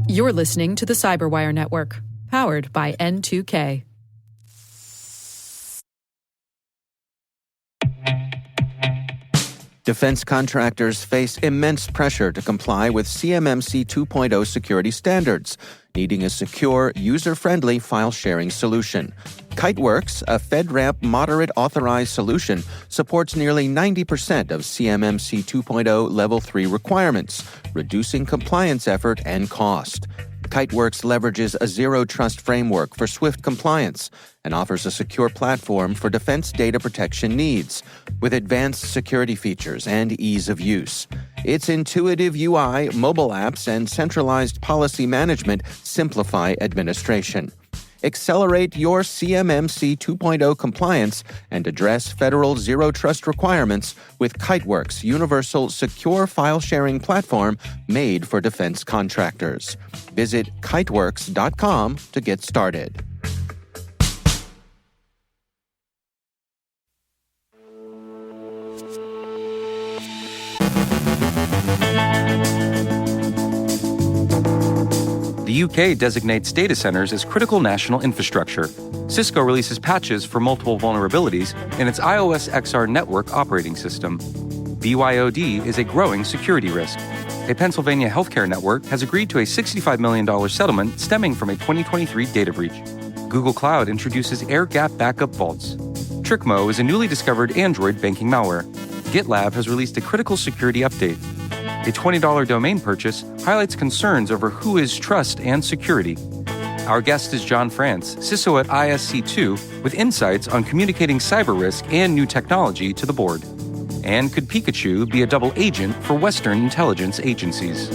You're listening to the CyberWire Network, powered by N2K. Defense contractors face immense pressure to comply with CMMC 2.0 security standards, needing a secure, user-friendly file-sharing solution. Kiteworks, a FedRAMP moderate authorized solution, supports nearly 90% of CMMC 2.0 Level 3 requirements, reducing compliance effort and cost. Kiteworks leverages a zero-trust framework for swift compliance and offers a secure platform for defense data protection needs, with advanced security features and ease of use. Its intuitive UI, mobile apps, and centralized policy management simplify administration. Accelerate your CMMC 2.0 compliance and address federal zero-trust requirements with Kiteworks' universal secure file-sharing platform made for defense contractors. Visit kiteworks.com to get started. The UK designates data centers as critical national infrastructure. Cisco releases patches for multiple vulnerabilities in its iOS XR network operating system. BYOD is a growing security risk. A Pennsylvania healthcare network has agreed to a $65 million settlement stemming from a 2023 data breach. Google Cloud introduces air-gap backup vaults. TrickMo is a newly discovered Android banking malware. GitLab has released a critical security update. A $20 domain purchase highlights concerns over WHOIS trust and security. Our guest is Jon France, CISO at ISC2, with insights on communicating cyber risk and new technology to the board. And could Pikachu be a double agent for Western intelligence agencies?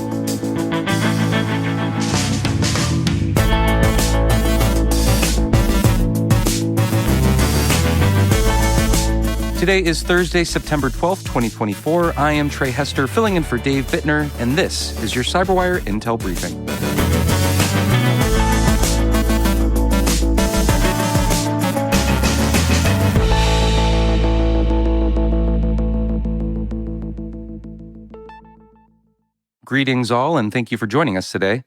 Today is Thursday, September 12th, 2024. I am Trey Hester, filling in for Dave Bittner, and this is your CyberWire Intel Briefing. Greetings all, and thank you for joining us today.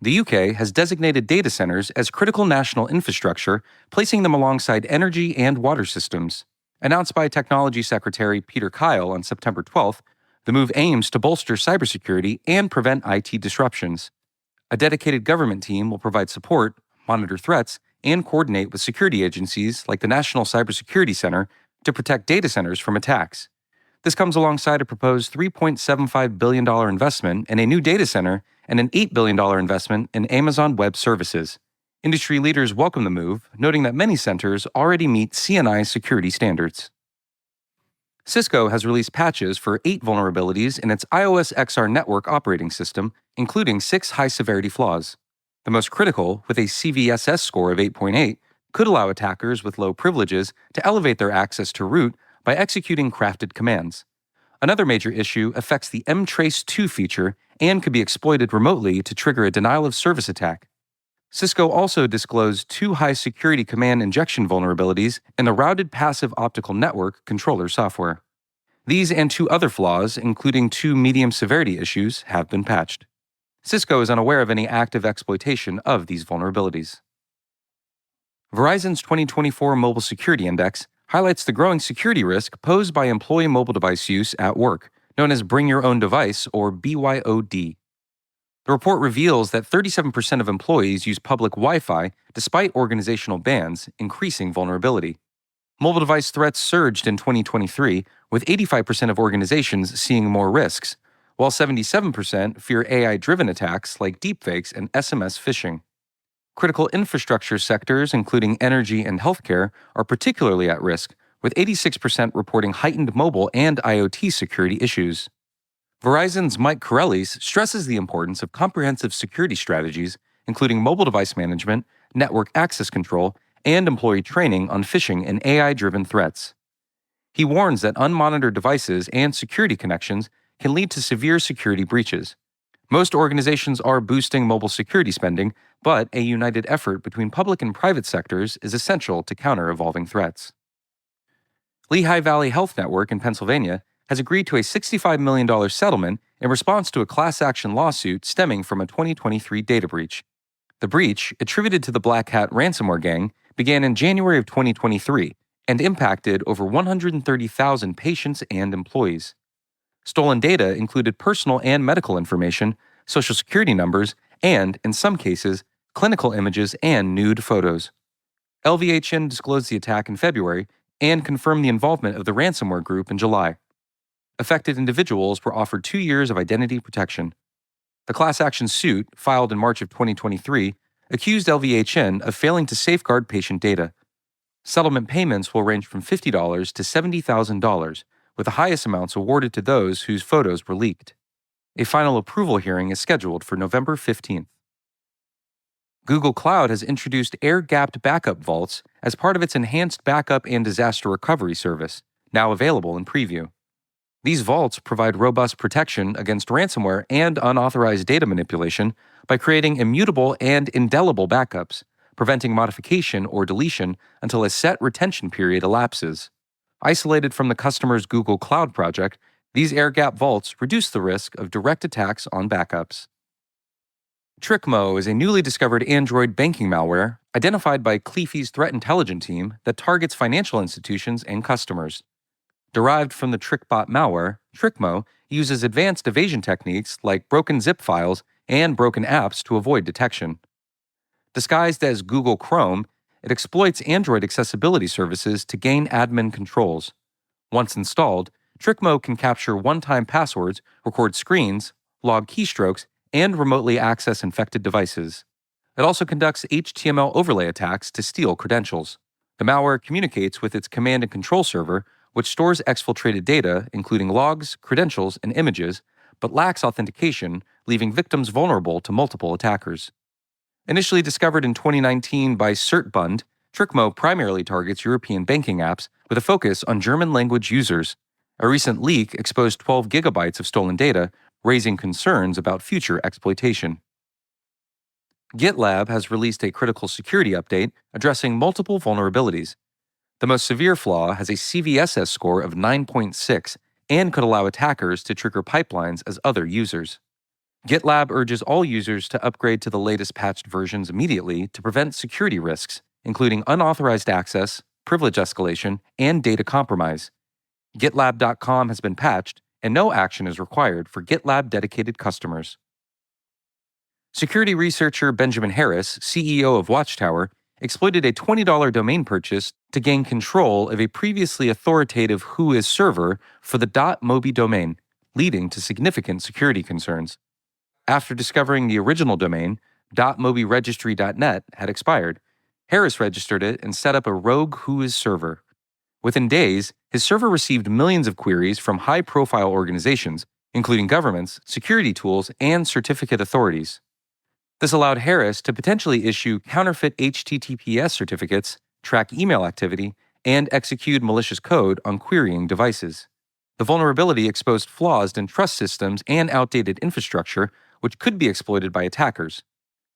The UK has designated data centers as critical national infrastructure, placing them alongside energy and water systems. Announced by Technology Secretary Peter Kyle on September 12th, the move aims to bolster cybersecurity and prevent IT disruptions. A dedicated government team will provide support, monitor threats, and coordinate with security agencies like the National Cybersecurity Center to protect data centers from attacks. This comes alongside a proposed $3.75 billion investment in a new data center and an $8 billion investment in Amazon Web Services. Industry leaders welcome the move, noting that many centers already meet CNI security standards. Cisco has released patches for 8 vulnerabilities in its iOS XR network operating system, including 6 high-severity flaws. The most critical, with a CVSS score of 8.8, could allow attackers with low privileges to elevate their access to root by executing crafted commands. Another major issue affects the mtrace2 feature and could be exploited remotely to trigger a denial-of-service attack. Cisco also disclosed 2 high-security command injection vulnerabilities in the routed passive optical network controller software. These and 2 other flaws, including 2 medium-severity issues, have been patched. Cisco is unaware of any active exploitation of these vulnerabilities. Verizon's 2024 Mobile Security Index highlights the growing security risk posed by employee mobile device use at work, known as Bring Your Own Device, or BYOD. The report reveals that 37% of employees use public Wi-Fi despite organizational bans, increasing vulnerability. Mobile device threats surged in 2023, with 85% of organizations seeing more risks, while 77% fear AI-driven attacks like deepfakes and SMS phishing. Critical infrastructure sectors, including energy and healthcare, are particularly at risk, with 86% reporting heightened mobile and IoT security issues. Verizon's Mike Corellis stresses the importance of comprehensive security strategies, including mobile device management, network access control, and employee training on phishing and AI-driven threats. He warns that unmonitored devices and security connections can lead to severe security breaches. Most organizations are boosting mobile security spending, but a united effort between public and private sectors is essential to counter evolving threats. Lehigh Valley Health Network in Pennsylvania has agreed to a $65 million settlement in response to a class action lawsuit stemming from a 2023 data breach. The breach, attributed to the Black Hat ransomware gang, began in January of 2023 and impacted over 130,000 patients and employees. Stolen data included personal and medical information, social security numbers, and, in some cases, clinical images and nude photos. LVHN disclosed the attack in February and confirmed the involvement of the ransomware group in July. Affected individuals were offered 2 years of identity protection. The class action suit, filed in March of 2023, accused LVHN of failing to safeguard patient data. Settlement payments will range from $50 to $70,000, with the highest amounts awarded to those whose photos were leaked. A final approval hearing is scheduled for November 15th. Google Cloud has introduced air-gapped backup vaults as part of its enhanced backup and disaster recovery service, now available in preview. These vaults provide robust protection against ransomware and unauthorized data manipulation by creating immutable and indelible backups, preventing modification or deletion until a set retention period elapses. Isolated from the customer's Google Cloud project, these air-gap vaults reduce the risk of direct attacks on backups. TrickMo is a newly discovered Android banking malware identified by Cleafy's threat intelligence team that targets financial institutions and customers. Derived from the TrickBot malware, TrickMo uses advanced evasion techniques like broken zip files and broken apps to avoid detection. Disguised as Google Chrome, it exploits Android accessibility services to gain admin controls. Once installed, TrickMo can capture one-time passwords, record screens, log keystrokes, and remotely access infected devices. It also conducts HTML overlay attacks to steal credentials. The malware communicates with its command and control server, which stores exfiltrated data, including logs, credentials, and images, but lacks authentication, leaving victims vulnerable to multiple attackers. Initially discovered in 2019 by CertBund, TrickMo primarily targets European banking apps with a focus on German-language users. A recent leak exposed 12 gigabytes of stolen data, raising concerns about future exploitation. GitLab has released a critical security update addressing multiple vulnerabilities. The most severe flaw has a CVSS score of 9.6 and could allow attackers to trigger pipelines as other users. GitLab urges all users to upgrade to the latest patched versions immediately to prevent security risks, including unauthorized access, privilege escalation, and data compromise. GitLab.com has been patched, and no action is required for GitLab-dedicated customers. Security researcher Benjamin Harris, CEO of Watchtower, exploited a $20 domain purchase to gain control of a previously authoritative WHOIS server for the .mobi domain, leading to significant security concerns. After discovering the original domain, .mobiregistry.net, had expired, Harris registered it and set up a rogue WHOIS server. Within days, his server received millions of queries from high-profile organizations, including governments, security tools, and certificate authorities. This allowed Harris to potentially issue counterfeit HTTPS certificates, track email activity, and execute malicious code on querying devices. The vulnerability exposed flaws in trust systems and outdated infrastructure, which could be exploited by attackers.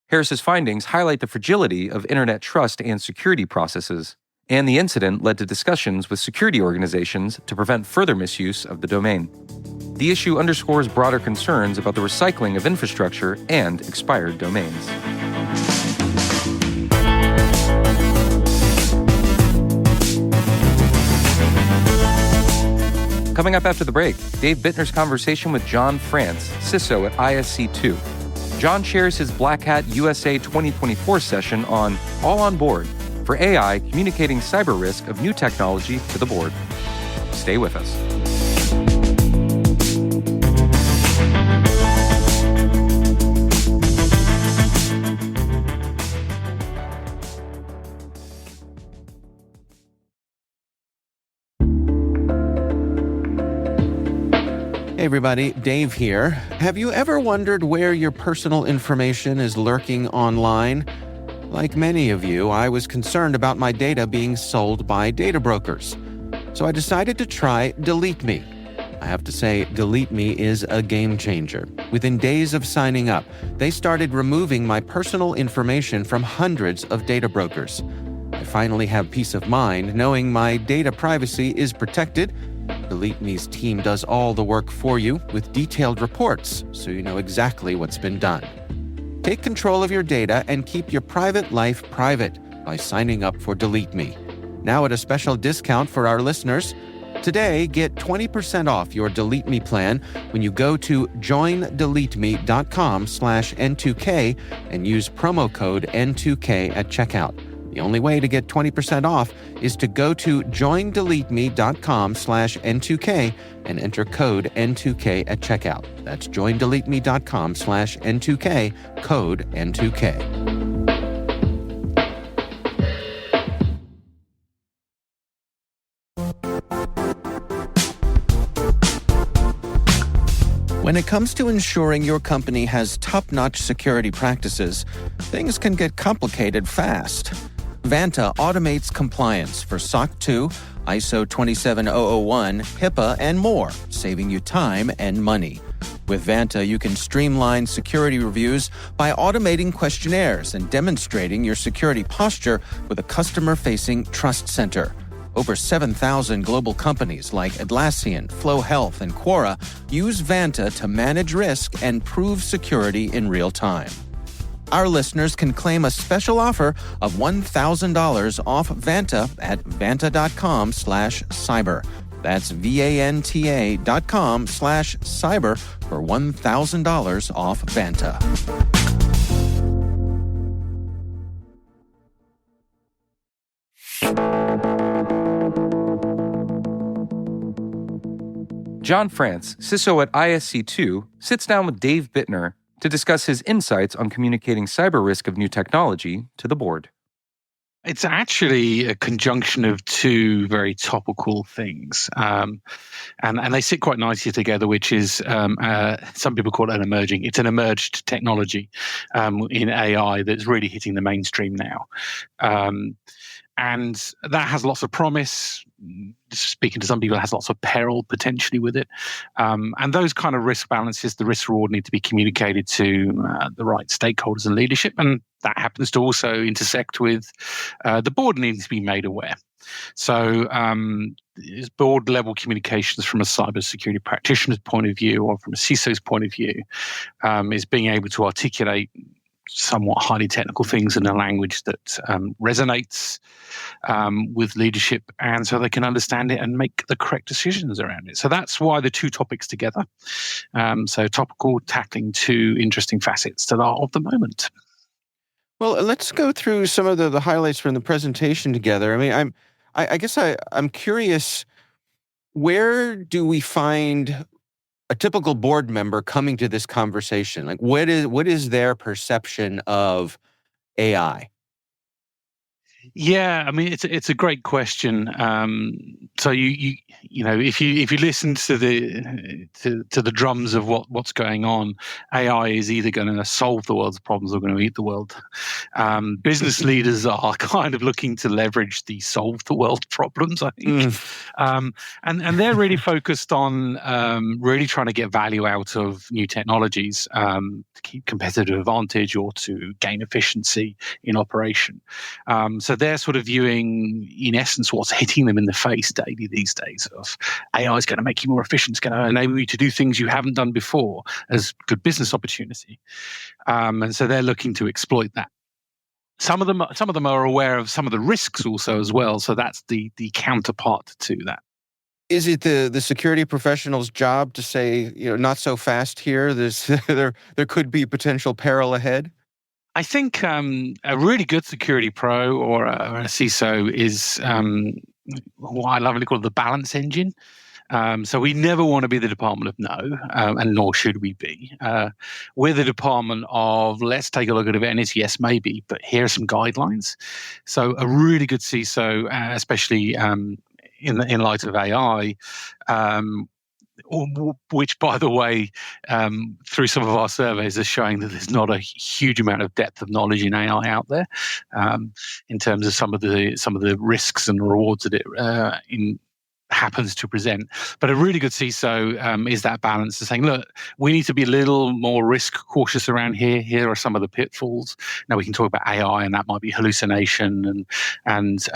Harris's findings highlight the fragility of internet trust and security processes, and the incident led to discussions with security organizations to prevent further misuse of the domain. The issue underscores broader concerns about the recycling of infrastructure and expired domains. Coming up after the break, Dave Bittner's conversation with Jon France, CISO at ISC2. Jon shares his Black Hat USA 2024 session on All on Board for AI communicating cyber risk of new technology to the board. Stay with us. Hey everybody, Dave here. Have you ever wondered where your personal information is lurking online? Like many of you, I was concerned about my data being sold by data brokers. So I decided to try Delete Me. I have to say, Delete Me is a game changer. Within days of signing up, they started removing my personal information from hundreds of data brokers. I finally have peace of mind knowing my data privacy is protected, Delete Me's team does all the work for you with detailed reports, so you know exactly what's been done. Take control of your data and keep your private life private by signing up for Delete Me. Now at a special discount for our listeners. Today, get 20% off your Delete Me plan when you go to joindeleteme.com/N2K and use promo code N2K at checkout. The only way to get 20% off is to go to joindeleteme.com/N2K and enter code N2K at checkout. That's joindeleteme.com/N2K, code N2K. When it comes to ensuring your company has top-notch security practices, things can get complicated fast. Vanta automates compliance for SOC 2, ISO 27001, HIPAA, and more, saving you time and money. With Vanta, you can streamline security reviews by automating questionnaires and demonstrating your security posture with a customer-facing Trust Center. Over 7,000 global companies like Atlassian, Flow Health, and Quora use Vanta to manage risk and prove security in real time. Our listeners can claim a special offer of $1,000 off Vanta at vanta.com/cyber. That's VANTA.com/cyber for $1,000 off Vanta. Jon France, CISO at ISC2, sits down with Dave Bittner to discuss his insights on communicating cyber risk of new technology to the board. It's actually a conjunction of two very topical things, and they sit quite nicely together, which is some people call it it's an emerged technology in AI that's really hitting the mainstream now. And that has lots of promise. Speaking to some people, it has lots of peril potentially with it. And those kind of risk balances, the risk reward, need to be communicated to the right stakeholders and leadership. And that happens to also intersect with the board needs to be made aware. So board level communications from a cybersecurity practitioner's point of view or from a CISO's point of view is being able to articulate somewhat highly technical things in a language that resonates with leadership, and so they can understand it and make the correct decisions around it. So that's why the two topics together. So topical, tackling two interesting facets that are of the moment. Well, let's go through some of the highlights from the presentation together. I mean, I guess I'm curious, where do we find a typical board member coming to this conversation? Like, what is their perception of AI? Yeah, I mean it's a great question. So you know if you listen to the drums of what's going on, AI is either going to solve the world's problems or going to eat the world. Business leaders are kind of looking to leverage the solve the world problems, I think, and they're really focused on really trying to get value out of new technologies to keep competitive advantage or to gain efficiency in operation. So they're sort of viewing, in essence, what's hitting them in the face daily these days of AI is going to make you more efficient, it's going to enable you to do things you haven't done before as good business opportunity. And so they're looking to exploit that. Some of them are aware of some of the risks also as well. So that's the counterpart to that. Is it the security professional's job to say, not so fast here? There could be potential peril ahead? I think a really good security pro or a CISO is what I lovingly call the balance engine. So we never want to be the department of no, and nor should we be. We're the department of let's take a look at it, and it's yes, maybe, but here are some guidelines. So a really good CISO, especially in light of AI, which, by the way, through some of our surveys is showing that there's not a huge amount of depth of knowledge in AI out there, in terms of some of the risks and rewards that it happens to present. But a really good CISO is that balance of saying, look, we need to be a little more risk cautious around here. Here are some of the pitfalls. Now we can talk about AI, and that might be hallucination and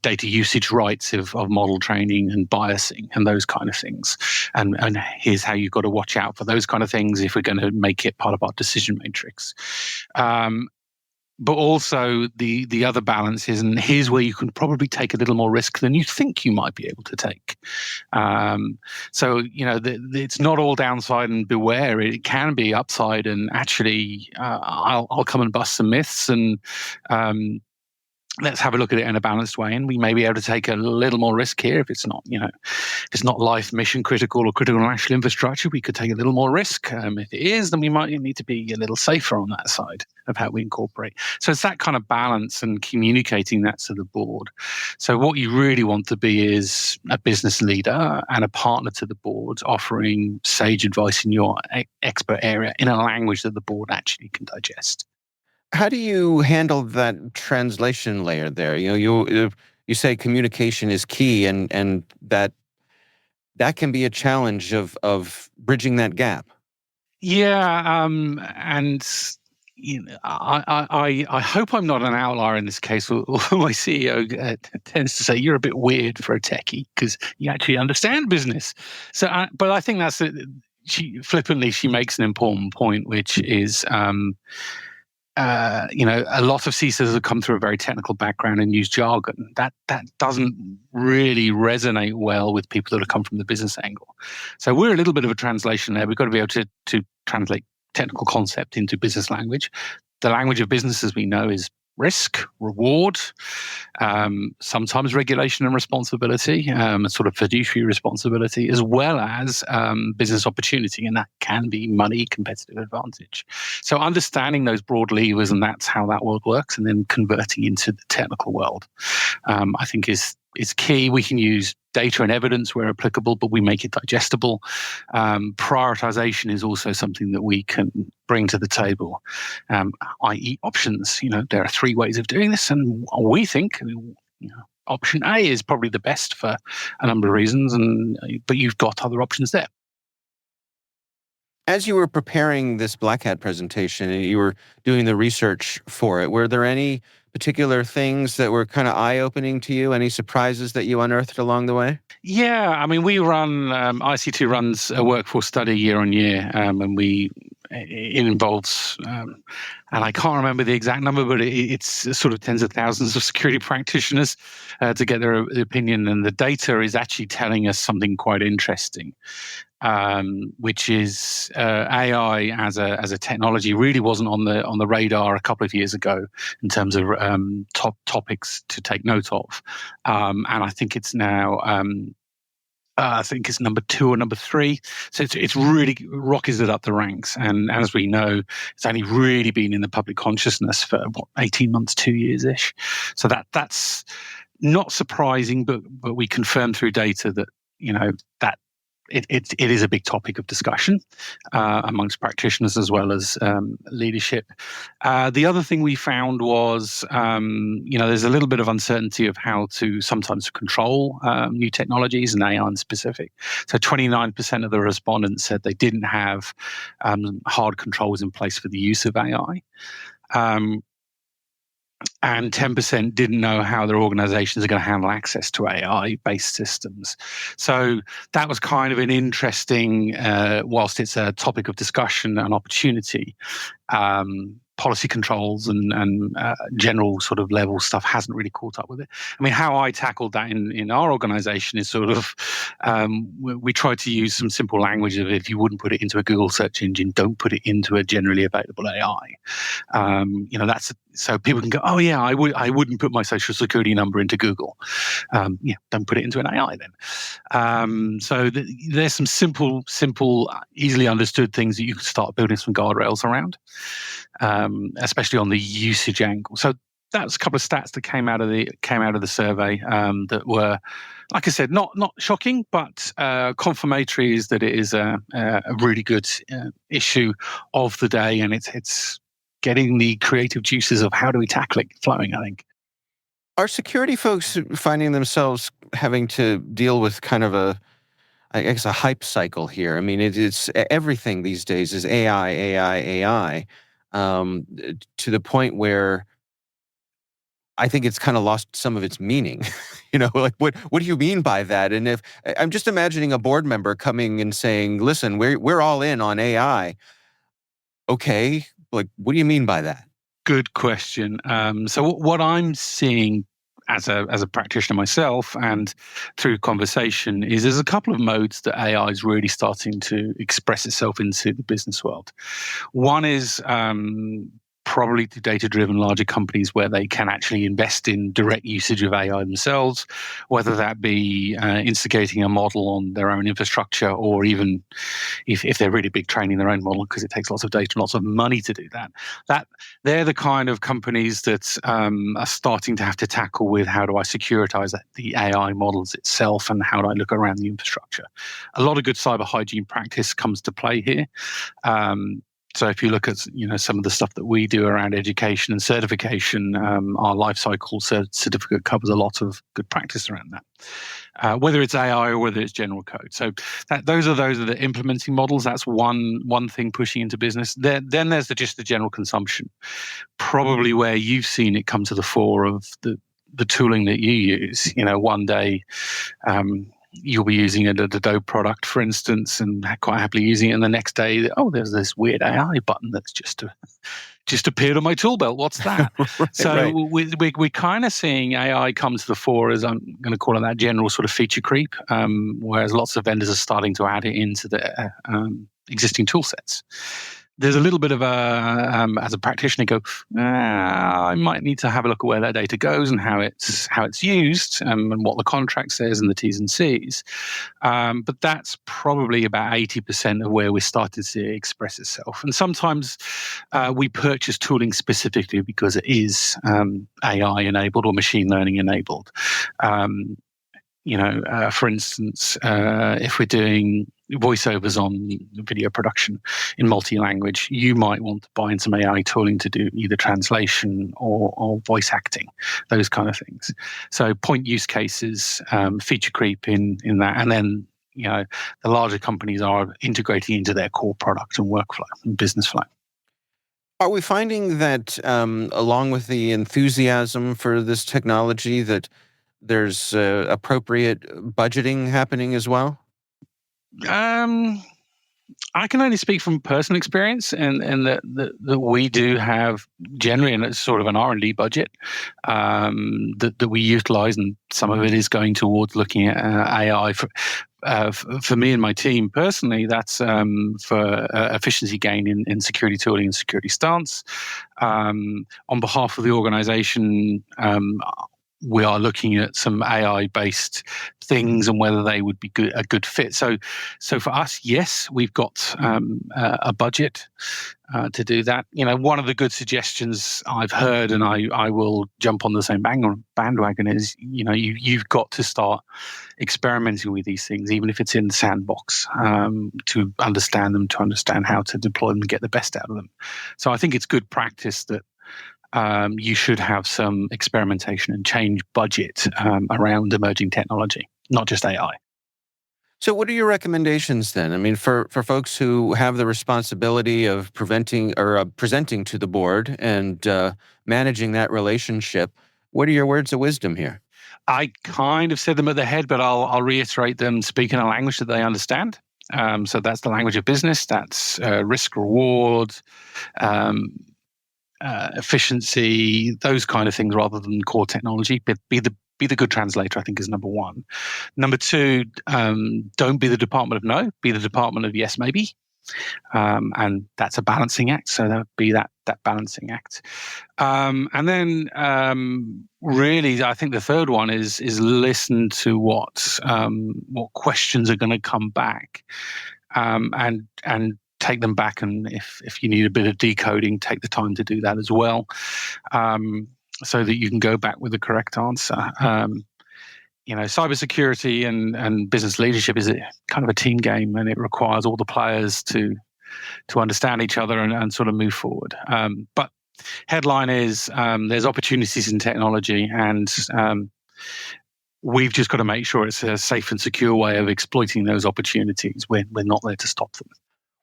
data usage rights of model training and biasing and those kind of things. And here's how you've got to watch out for those kind of things if we're going to make it part of our decision matrix. But also the other balance is, and here's where you can probably take a little more risk than you think you might be able to take. So, it's not all downside and beware. It can be upside, and actually, I'll come and bust some myths, and let's have a look at it in a balanced way, and we may be able to take a little more risk here. If it's not, if it's not life mission critical or critical national infrastructure, we could take a little more risk. If it is, then we might need to be a little safer on that side of how we incorporate. So it's that kind of balance and communicating that to the board. So what you really want to be is a business leader and a partner to the board, offering sage advice in your expert area in a language that the board actually can digest. How do you handle that translation layer there? You say communication is key, and that can be a challenge of bridging that gap. Yeah, and I hope I'm not an outlier in this case. My CEO tends to say you're a bit weird for a techie because you actually understand business. So, but I think that's she makes an important point, which is. A lot of CISOs have come through a very technical background and use jargon. That doesn't really resonate well with people that have come from the business angle. So we're a little bit of a translation there. We've got to be able to translate technical concept into business language. The language of business, as we know, is risk, reward, sometimes regulation and responsibility, a sort of fiduciary responsibility, as well as business opportunity, and that can be money, competitive advantage. So understanding those broad levers, and that's how that world works, and then converting into the technical world, I think is key. We can use data and evidence where applicable, but we make it digestible. Prioritization is also something that we can bring to the table, i.e. options. There are 3 ways of doing this, and we think option A is probably the best for a number of reasons, but you've got other options there. As you were preparing this Black Hat presentation and you were doing the research for it, were there any particular things that were kind of eye-opening to you? Any surprises that you unearthed along the way? Yeah, I mean, we run, IC2 runs a workforce study year on year, and it involves, and I can't remember the exact number, but it's sort of tens of thousands of security practitioners to get their opinion, and the data is actually telling us something quite interesting. Which is AI as a technology really wasn't on the radar a couple of years ago in terms of top topics to take note of, and I think it's now I think it's number 2 or number 3. So it's really rocketed up the ranks, and as we know, it's only really been in the public consciousness for 18 months, 2 years ish. So that's not surprising, but we confirm through data that that. It is a big topic of discussion amongst practitioners as well as leadership. The other thing we found was, there's a little bit of uncertainty of how to sometimes control new technologies and AI in specific. So 29% of the respondents said they didn't have hard controls in place for the use of AI. And 10% didn't know how their organizations are going to handle access to AI-based systems. So that was kind of an interesting, whilst it's a topic of discussion and opportunity, policy controls and general sort of level stuff hasn't really caught up with it. I mean, how I tackled that in our organization is sort of, we tried to use some simple language of, if you wouldn't put it into a Google search engine, don't put it into a generally available AI. That's so people can go, oh yeah, I wouldn't put my social security number into Google. Don't put it into an AI then. So there's some simple, easily understood things that you can start building some guardrails around. Especially on the usage angle. So that's a couple of stats that came out of the survey that were, like I said, not shocking, but confirmatory is that it is a really good issue of the day, and it's getting the creative juices of how do we tackle it flowing, I think. Are security folks finding themselves having to deal with kind of a hype cycle here? I mean, it's everything these days is AI. To the point where I think it's kind of lost some of its meaning. Like what do you mean by that? And if I'm just imagining a board member coming and saying, listen, we're all in on AI. Okay, like what do you mean by that? Good question. So what I'm seeing as a practitioner myself and through conversation is there's a couple of modes that AI is really starting to express itself into the business world. One is probably to data-driven larger companies where they can actually invest in direct usage of AI themselves, whether that be instigating a model on their own infrastructure, or even if they're really big, training their own model, because it takes lots of data and lots of money to do that. They're the kind of companies that are starting to have to tackle with how do I securitize the AI models itself and how do I look around the infrastructure. A lot of good cyber hygiene practice comes to play here. So if you look at some of the stuff that we do around education and certification, our lifecycle certificate covers a lot of good practice around that, whether it's AI or whether it's general code. So those are the implementing models. That's one thing pushing into business. Then there's just the general consumption, probably where you've seen it come to the fore of the tooling that you use. One day you'll be using an Adobe product, for instance, and quite happily using it. And the next day, there's this weird AI button that's just appeared on my tool belt. What's that? Right. We're kind of seeing AI come to the fore, as I'm going to call it, that general sort of feature creep, whereas lots of vendors are starting to add it into the existing tool sets. There's a little bit of as a practitioner, go, I might need to have a look at where that data goes and how it's used, and what the contract says and the T's and C's. But that's probably about 80% of where we're starting to see it express itself. And sometimes we purchase tooling specifically because it is AI enabled or machine learning enabled. For instance, if we're doing voiceovers on video production in multi-language, you might want to buy in some AI tooling to do either translation or voice acting, those kind of things. So point use cases, feature creep in that, and then the larger companies are integrating into their core product and workflow and business flow. Are we finding that along with the enthusiasm for this technology that there's appropriate budgeting happening as well? I can only speak from personal experience, and that we do have generally a sort of an R&D budget that we utilize, and some of it is going towards looking at AI. For me and my team personally, that's for efficiency gain in security tooling and security stance. On behalf of the organization, we are looking at some AI-based things and whether they would be a good fit. So for us, yes, we've got a budget to do that. One of the good suggestions I've heard, and I will jump on the same bandwagon, is you've got to start experimenting with these things, even if it's in the sandbox, to understand them, to understand how to deploy them and get the best out of them. So I think it's good practice that you should have some experimentation and change budget around emerging technology, not just AI. So what are your recommendations then? I mean, for folks who have the responsibility of presenting to the board and managing that relationship, what are your words of wisdom here? I kind of said them at the head, but I'll reiterate them. Speak in a language that they understand. So that's the language of business. That's risk reward, efficiency, those kind of things, rather than core technology. But be the good translator, I think, is number one. Number two, don't be the department of no, be the department of yes, maybe. And that's a balancing act. So that would be that balancing act. And then really, I think the third one is listen to what questions are going to come back, and take them back. And if you need a bit of decoding, take the time to do that as well. So that you can go back with the correct answer. Cybersecurity and business leadership is kind of a team game, and it requires all the players to understand each other and sort of move forward. But headline is there's opportunities in technology, and we've just got to make sure it's a safe and secure way of exploiting those opportunities. We're not there to stop them.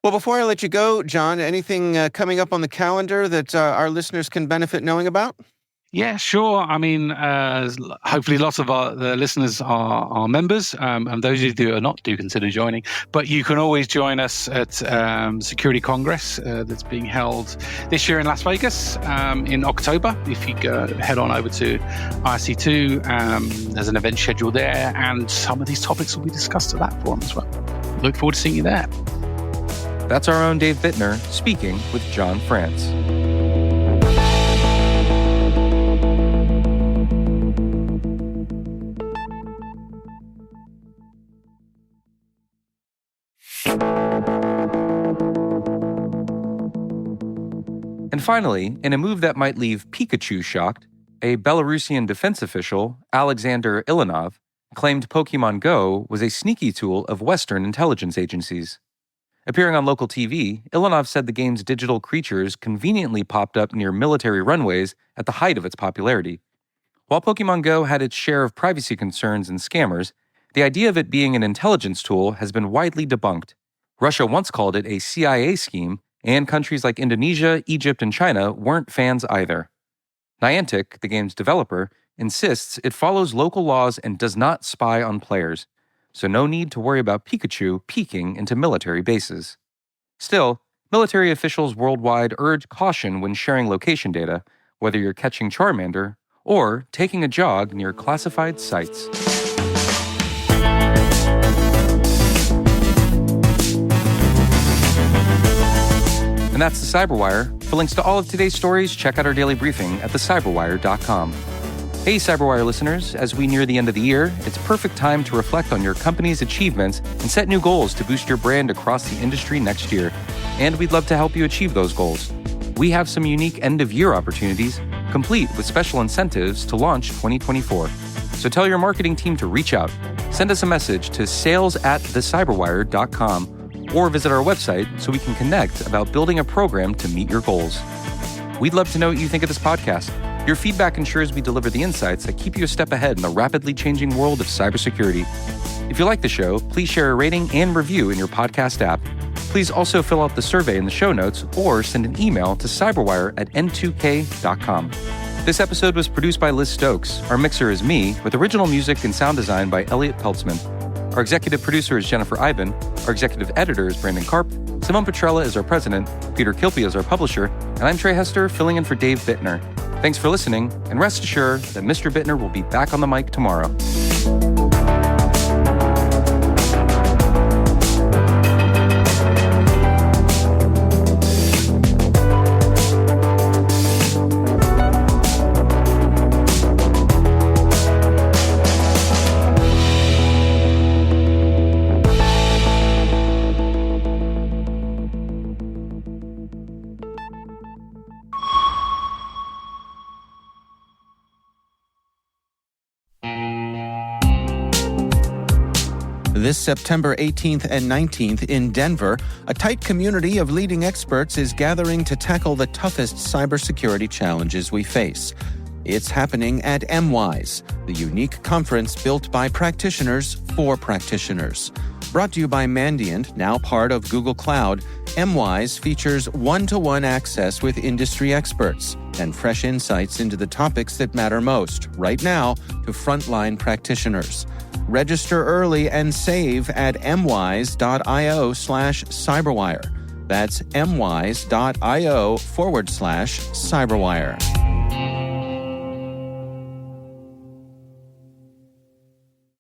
Well, before I let you go, Jon, anything coming up on the calendar that our listeners can benefit knowing about? Yeah, sure. I mean, hopefully lots of the listeners are members, and those of you who are not, do consider joining. But you can always join us at Security Congress that's being held this year in Las Vegas in October. If you head on over to IRC2, there's an event scheduled there, and some of these topics will be discussed at that forum as well. Look forward to seeing you there. That's our own Dave Bittner speaking with Jon France. And finally, in a move that might leave Pikachu shocked, a Belarusian defense official, Alexander Ilanov, claimed Pokemon Go was a sneaky tool of Western intelligence agencies. Appearing on local TV, Ilanov said the game's digital creatures conveniently popped up near military runways at the height of its popularity. While Pokemon Go had its share of privacy concerns and scammers, the idea of it being an intelligence tool has been widely debunked. Russia once called it a CIA scheme, and countries like Indonesia, Egypt, and China weren't fans either. Niantic, the game's developer, insists it follows local laws and does not spy on players, so no need to worry about Pikachu peeking into military bases. Still, military officials worldwide urge caution when sharing location data, whether you're catching Charmander or taking a jog near classified sites. And that's the CyberWire. For links to all of today's stories, check out our daily briefing at thecyberwire.com. Hey, CyberWire listeners, as we near the end of the year, it's perfect time to reflect on your company's achievements and set new goals to boost your brand across the industry next year. And we'd love to help you achieve those goals. We have some unique end-of-year opportunities, complete with special incentives to launch 2024. So tell your marketing team to reach out. Send us a message to sales@thecyberwire.com or visit our website so we can connect about building a program to meet your goals. We'd love to know what you think of this podcast. Your feedback ensures we deliver the insights that keep you a step ahead in the rapidly changing world of cybersecurity. If you like the show, please share a rating and review in your podcast app. Please also fill out the survey in the show notes or send an email to cyberwire@n2k.com. This episode was produced by Liz Stokes. Our mixer is me, with original music and sound design by Elliot Peltzman. Our executive producer is Jennifer Iben. Our executive editor is Brandon Karp. Simone Petrella is our president. Peter Kilpie is our publisher. And I'm Trey Hester, filling in for Dave Bittner. Thanks for listening, and rest assured that Mr. Bittner will be back on the mic tomorrow. This September 18th and 19th in Denver, a tight community of leading experts is gathering to tackle the toughest cybersecurity challenges we face. It's happening at WHOIS, the unique conference built by practitioners for practitioners. Brought to you by Mandiant, now part of Google Cloud, WHOIS features one-to-one access with industry experts and fresh insights into the topics that matter most, right now, to frontline practitioners. Register early and save at mwise.io/cyberwire. That's mwise.io/cyberwire.